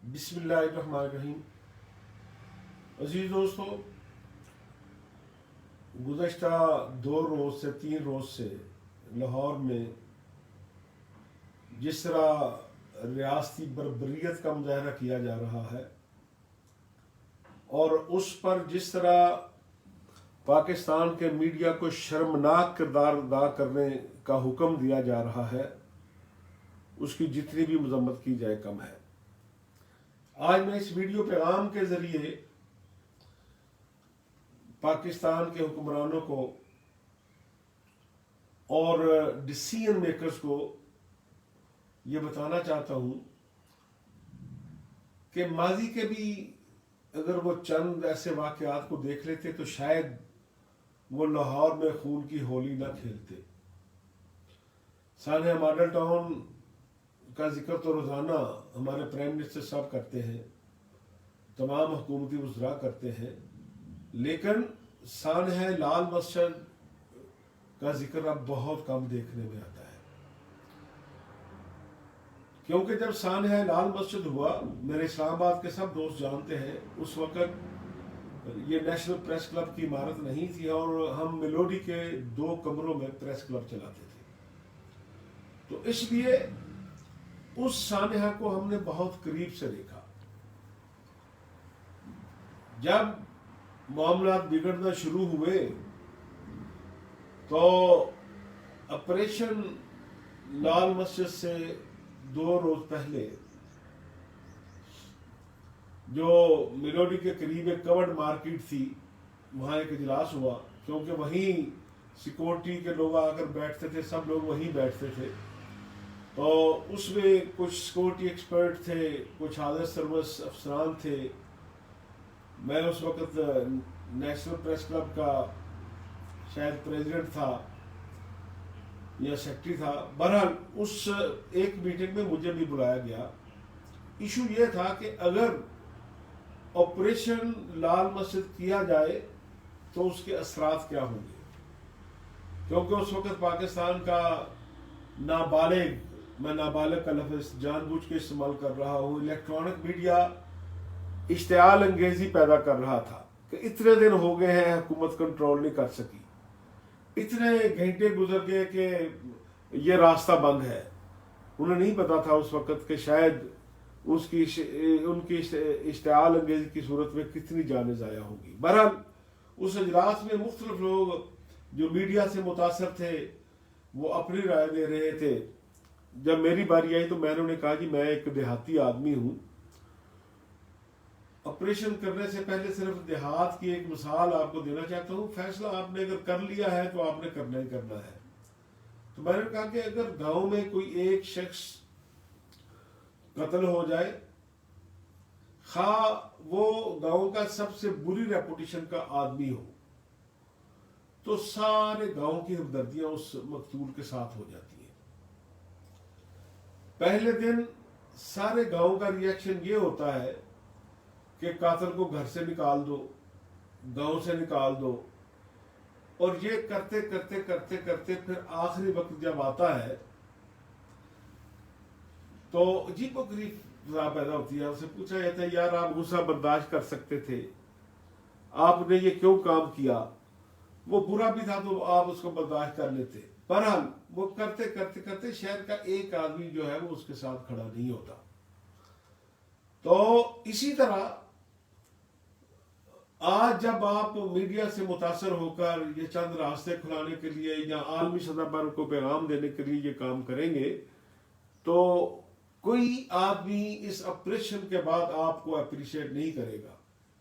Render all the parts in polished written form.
بسم اللہ الرحمن الرحیم۔ عزیز دوستو، گزشتہ 2 روز سے 3 روز سے لاہور میں جس طرح ریاستی بربریت کا مظاہرہ کیا جا رہا ہے اور اس پر جس طرح پاکستان کے میڈیا کو شرمناک کردار ادا کرنے کا حکم دیا جا رہا ہے، اس کی جتنی بھی مذمت کی جائے کم ہے۔ آج میں اس ویڈیو پیغام کے ذریعے پاکستان کے حکمرانوں کو اور ڈیسیژن میکرز کو یہ بتانا چاہتا ہوں کہ ماضی کے بھی اگر وہ چند ایسے واقعات کو دیکھ لیتے تو شاید وہ لاہور میں خون کی ہولی نہ کھیلتے۔ سانحہ ماڈل ٹاؤن کا ذکر تو روزانہ ہمارے پرائم منسٹر صاحب کرتے ہیں، تمام حکومتی وزراء کرتے ہیں، لیکن سانحہ لال مسجد کا ذکر اب بہت کم دیکھنے میں آتا ہے، کیونکہ جب سانحہ لال مسجد ہوا، میرے اسلام آباد کے سب دوست جانتے ہیں، اس وقت یہ نیشنل پریس کلب کی عمارت نہیں تھی اور ہم میلوڈی کے 2 کمروں میں پریس کلب چلاتے تھے، تو اس لیے اس سانحہ کو ہم نے بہت قریب سے دیکھا۔ جب معاملات بگڑنا شروع ہوئے تو آپریشن لال مسجد سے 2 روز پہلے جو میلوڈی کے قریب ایک کورڈ مارکیٹ تھی، وہاں ایک اجلاس ہوا، کیونکہ وہیں سیکورٹی کے لوگ آ کر بیٹھتے تھے، سب لوگ وہیں بیٹھتے تھے، تو اس میں کچھ سیکورٹی ایکسپرٹ تھے، کچھ حاضر سروس افسران تھے، میں اس وقت نیشنل پریس کلب کا شاید پریزیڈنٹ تھا یا سیکرٹری تھا۔ بہرحال اس ایک میٹنگ میں مجھے بھی بلایا گیا۔ ایشو یہ تھا کہ اگر آپریشن لال مسجد کیا جائے تو اس کے اثرات کیا ہوں گے، کیونکہ اس وقت پاکستان کا نابالغ، میں نابالغ کا لفظ جان بوجھ کے استعمال کر رہا ہوں، الیکٹرانک میڈیا اشتعال انگیزی پیدا کر رہا تھا کہ اتنے دن ہو گئے ہیں حکومت کنٹرول نہیں کر سکی، اتنے گھنٹے گزر گئے کہ یہ راستہ بند ہے۔ انہیں نہیں پتا تھا اس وقت کہ شاید ان کی اشتعال انگیزی کی صورت میں کتنی جانیں ضائع ہوں گی۔ بہرحال اس اجلاس میں مختلف لوگ جو میڈیا سے متاثر تھے وہ اپنی رائے دے رہے تھے۔ جب میری باری آئی تو میں نے انہیں کہا کہ میں ایک دیہاتی آدمی ہوں، آپریشن کرنے سے پہلے صرف دیہات کی ایک مثال آپ کو دینا چاہتا ہوں، فیصلہ آپ نے اگر کر لیا ہے تو آپ نے کرنا ہی کرنا ہے۔ تو میں نے کہا کہ اگر گاؤں میں کوئی ایک شخص قتل ہو جائے، خواہ وہ گاؤں کا سب سے بری ریپوٹیشن کا آدمی ہو، تو سارے گاؤں کی ہمدردیاں اس مقتول کے ساتھ ہو جاتی ہیں۔ پہلے دن سارے گاؤں کا ریاکشن یہ ہوتا ہے کہ قاتل کو گھر سے نکال دو، گاؤں سے نکال دو، اور یہ کرتے کرتے کرتے کرتے پھر آخری وقت جب آتا ہے تو عجیب و غریب فضا پیدا ہوتی ہے۔ اسے پوچھا جاتا ہے یار آپ غصہ برداشت کر سکتے تھے، آپ نے یہ کیوں کام کیا؟ وہ برا بھی تھا تو آپ اس کو برداشت کر لیتے۔ بہرحال وہ کرتے کرتے کرتے شہر کا ایک آدمی جو ہے وہ اس کے ساتھ کھڑا نہیں ہوتا۔ تو اسی طرح آج جب آپ میڈیا سے متاثر ہو کر یہ چند راستے کھلانے کے لیے یا عالمی سطح پر کو پیغام دینے کے لیے یہ کام کریں گے تو کوئی آدمی اس آپریشن کے بعد آپ کو اپریشیٹ نہیں کرے گا،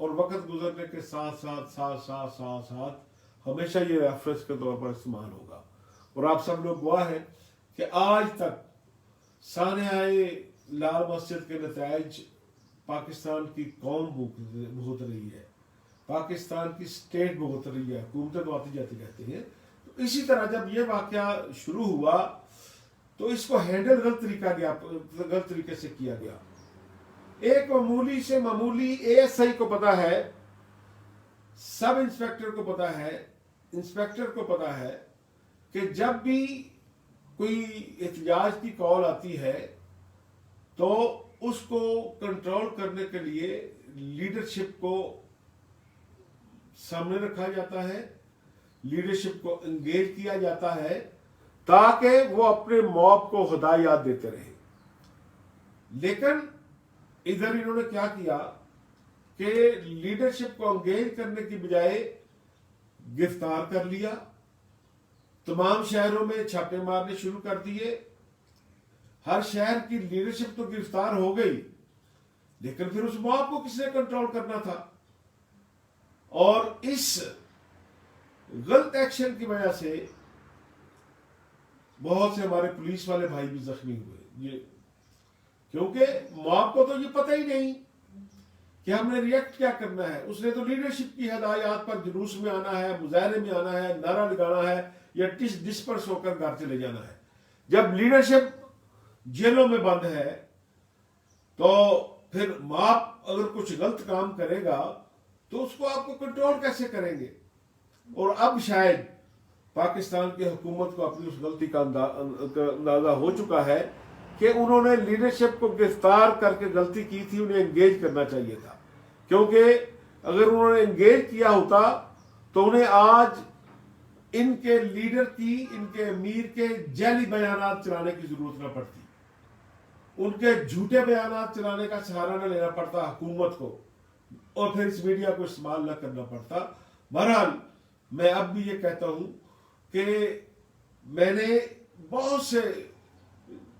اور وقت گزرنے کے ساتھ ساتھ ساتھ ساتھ ساتھ ساتھ ہمیشہ یہ ریفرنس کے طور پر استعمال ہوگا۔ اور آپ سب لوگ گواہ ہیں کہ آج تک سانحہ لال مسجد کے نتائج پاکستان کی قوم بھگت رہی ہے، پاکستان کی سٹیٹ بھگت رہی ہے، حکومتیں تو آتی جاتی رہتی ہیں۔ تو اسی طرح جب یہ واقعہ شروع ہوا تو اس کو ہینڈل غلط طریقے سے کیا گیا۔ ایک معمولی سے معمولی اے ایس آئی کو پتا ہے، سب انسپیکٹر کو پتا ہے، انسپیکٹر کو پتا ہے کہ جب بھی کوئی احتجاج کی کال آتی ہے تو اس کو کنٹرول کرنے کے لیے لیڈرشپ کو سامنے رکھا جاتا ہے، لیڈرشپ کو انگیج کیا جاتا ہے تاکہ وہ اپنے موب کو ہدایات دیتے رہیں۔ لیکن ادھر انہوں نے کیا کیا کہ لیڈرشپ کو انگیج کرنے کی بجائے گرفتار کر لیا، تمام شہروں میں چھاپے مارنے شروع کر دیے۔ ہر شہر کی لیڈرشپ تو گرفتار ہو گئی، لیکن پھر اس موب کو کس نے کنٹرول کرنا تھا؟ اور اس غلط ایکشن کی وجہ سے بہت سے ہمارے پولیس والے بھائی بھی زخمی ہوئے، کیونکہ موب کو تو یہ پتہ ہی نہیں کہ ہم نے ریئیکٹ کیا کرنا ہے۔ اس نے تو لیڈرشپ کی ہدایات پر جلوس میں آنا ہے، مظاہرے میں آنا ہے، نعرہ لگانا ہے یا ڈسپرس ہو کر گھر چلے جانا ہے۔ جب لیڈرشپ جیلوں میں بند ہے تو پھر موب اگر کچھ غلط کام کرے گا تو اس کو آپ کو کنٹرول کیسے کریں گے؟ اور اب شاید پاکستان کی حکومت کو اپنی اس غلطی کا اندازہ ہو چکا ہے کہ انہوں نے لیڈرشپ کو گرفتار کر کے غلطی کی تھی، انہیں انگیج کرنا چاہیے تھا، کیونکہ اگر انہوں نے انگیج کیا ہوتا تو انہیں آج ان کے لیڈر کی، ان کے امیر کے جعلی بیانات چلانے کی ضرورت نہ پڑتی، ان کے جھوٹے بیانات چلانے کا سہارا نہ لینا پڑتا حکومت کو، اور پھر اس میڈیا کو استعمال نہ کرنا پڑتا۔ بہرحال میں اب بھی یہ کہتا ہوں کہ میں نے بہت سے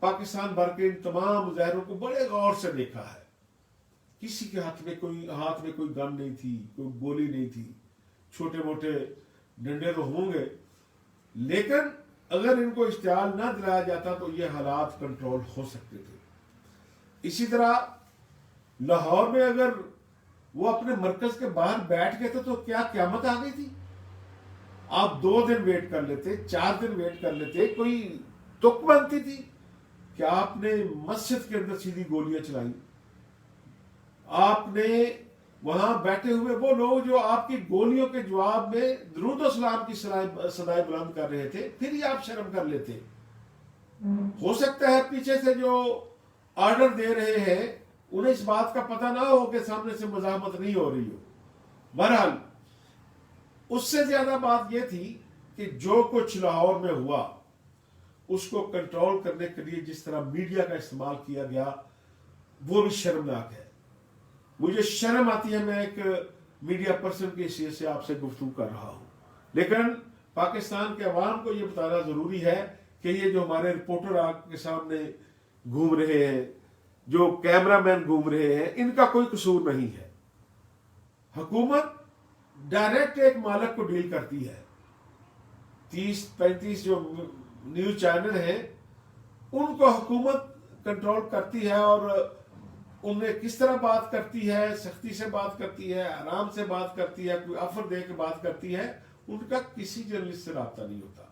پاکستان بھر کے ان تمام مظاہروں کو بڑے غور سے دیکھا ہے۔ کسی کے ہاتھ میں کوئی گن نہیں تھی، کوئی گولی نہیں تھی، چھوٹے موٹے ڈنڈے تو ہوں گے، لیکن اگر ان کو اشتعال نہ دلایا جاتا تو یہ حالات کنٹرول ہو سکتے تھے۔ اسی طرح لاہور میں اگر وہ اپنے مرکز کے باہر بیٹھ گئے تھے تو کیا قیامت آ گئی تھی؟ آپ 2 دن ویٹ کر لیتے، 4 دن ویٹ کر لیتے، کوئی تک بنتی تھی کہ آپ نے مسجد کے اندر سیدھی گولیاں چلائیں؟ آپ نے وہاں بیٹھے ہوئے وہ لوگ جو آپ کی گولیوں کے جواب میں درود و سلام کی صدائیں بلند کر رہے تھے، پھر ہی آپ شرم کر لیتے۔ ہو سکتا ہے پیچھے سے جو آرڈر دے رہے ہیں انہیں اس بات کا پتہ نہ ہو کہ سامنے سے مزاحمت نہیں ہو رہی ہو۔ بہرحال اس سے زیادہ بات یہ تھی کہ جو کچھ لاہور میں ہوا اس کو کنٹرول کرنے کے لیے جس طرح میڈیا کا استعمال کیا گیا وہ بھی شرمناک ہے۔ مجھے شرم آتی ہے، میں ایک میڈیا پرسن کی حیثیت سے آپ سے گفتگو کر رہا ہوں، لیکن پاکستان کے عوام کو یہ بتانا ضروری ہے کہ یہ جو ہمارے رپورٹر آپ کے سامنے گھوم رہے ہیں، جو کیمرہ مین گھوم رہے ہیں، ان کا کوئی قصور نہیں ہے۔ حکومت ڈائریکٹ ایک مالک کو ڈیل کرتی ہے۔ 30-35 جو نیوز چینل ہیں ان کو حکومت کنٹرول کرتی ہے، اور انہیں کس طرح بات کرتی ہے، سختی سے بات کرتی ہے، آرام سے بات کرتی ہے، کوئی آفر دے کے بات کرتی ہے، ان کا کسی جرنلسٹ سے رابطہ نہیں ہوتا۔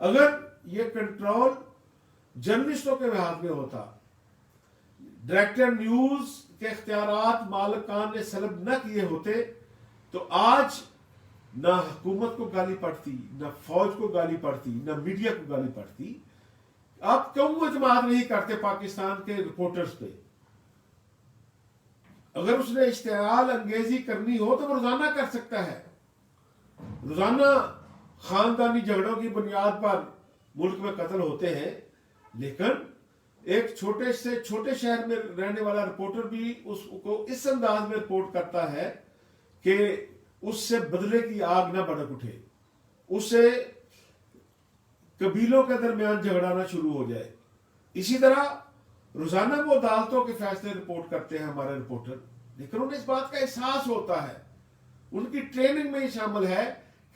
اگر یہ کنٹرول جرنلسٹوں کے ہاتھ میں ہوتا، ڈائریکٹر نیوز کے اختیارات مالکان نے سلب نہ کیے ہوتے تو آج نہ حکومت کو گالی پڑتی، نہ فوج کو گالی پڑتی، نہ میڈیا کو گالی پڑتی۔ آپ کیوں اعتماد نہیں کرتے پاکستان کے رپورٹرز پہ؟ اگر اس نے اشتعال انگیزی کرنی ہو تو وہ روزانہ کر سکتا ہے۔ روزانہ خاندانی جھگڑوں کی بنیاد پر ملک میں قتل ہوتے ہیں، لیکن ایک چھوٹے سے چھوٹے شہر میں رہنے والا رپورٹر بھی اس کو اس انداز میں رپورٹ کرتا ہے کہ اس سے بدلے کی آگ نہ بھڑک اٹھے، اس سے قبیلوں کے درمیان جھگڑانا شروع ہو جائے۔ اسی طرح روزانہ وہ عدالتوں کے فیصلے رپورٹ کرتے ہیں ہمارے رپورٹر، لیکن انہیں اس بات کا احساس ہوتا ہے، ان کی ٹریننگ میں ہی شامل ہے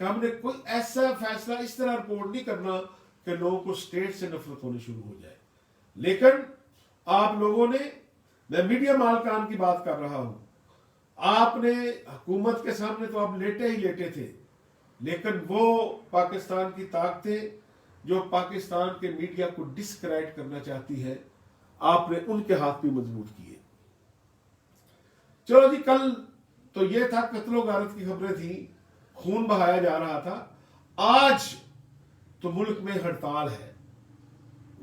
کہ ہم نے کوئی ایسا فیصلہ اس طرح رپورٹ نہیں کرنا کہ لوگوں کو اسٹیٹ سے نفرت ہونی شروع ہو جائے۔ لیکن آپ لوگوں نے، میں میڈیا مالکان کی بات کر رہا ہوں، آپ نے حکومت کے سامنے تو آپ لیٹے ہی لیٹے تھے، لیکن وہ پاکستان کی طاقتیں جو پاکستان کے میڈیا کو ڈسکریڈٹ کرنا چاہتی ہے، آپ نے ان کے ہاتھ بھی مضبوط کیے۔ چلو جی، کل تو یہ تھا قتل و غارت کی خبریں تھیں، خون بہایا جا رہا تھا۔ آج تو ملک میں ہڑتال ہے،